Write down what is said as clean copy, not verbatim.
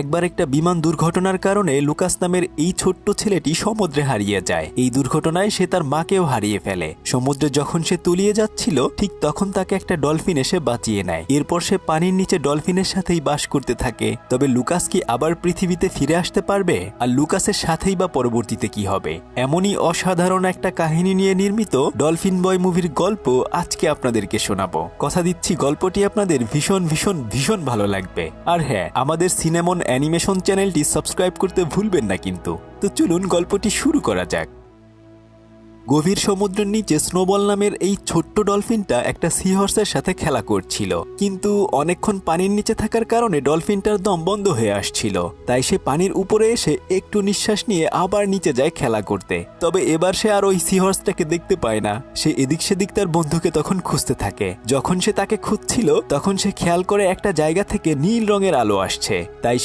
একবার একটা বিমান দুর্ঘটনার কারণে লুকাস নামের এই ছোট্ট ছেলেটি সমুদ্রে হারিয়ে যায়। এই দুর্ঘটনায় সে তার মাকেও হারিয়ে ফেলে। সমুদ্রে যখন সে তলিয়ে যাচ্ছিল ঠিক তখন তাকে একটা ডলফিন এসে বাঁচিয়ে নেয়। এরপর সে পানির নিচে ডলফিনের সাথেই বাস করতে থাকে। তবে লুকাস কি আবার পৃথিবীতে ফিরে আসতে পারবে? আর লুকাসের সাথেই বা পরবর্তীতে কি হবে? এমনই অসাধারণ একটা কাহিনী নিয়ে নির্মিত ডলফিন বয় মুভির গল্প আজকে আপনাদেরকে শোনাবো। কথা দিচ্ছি গল্পটি আপনাদের ভীষণ ভীষণ ভীষণ ভালো লাগবে। আর হ্যাঁ, আমাদের সিনেমন অ্যানিমেশন চ্যানেলটি সাবস্ক্রাইব করতে ভুলবেন না কিন্তু। তো চলুন গল্পটি শুরু করা যাক। গভীর সমুদ্রের নিচে স্নোবল নামের এই ছোট্ট ডলফিনটা একটা সি হর্সের সাথে খেলা করছিল, কিন্তু অনেকক্ষণ পানির নিচে থাকার কারণে ডলফিনটার দম বন্ধ হয়ে আসছিল। তাই সে পানির উপরে এসে একটু নিঃশ্বাস নিয়ে আবার নিচে যায় খেলা করতে। তবে এবার সে আর ওই সি হর্সটাকে দেখতে পায় না। সে এদিক সেদিক তার বন্ধুকে তখন খুঁজতে থাকে। যখন সে তাকে খুঁজছিল তখন সে খেয়াল করে একটা জায়গা থেকে নীল রঙের আলো আসছে। তাই সে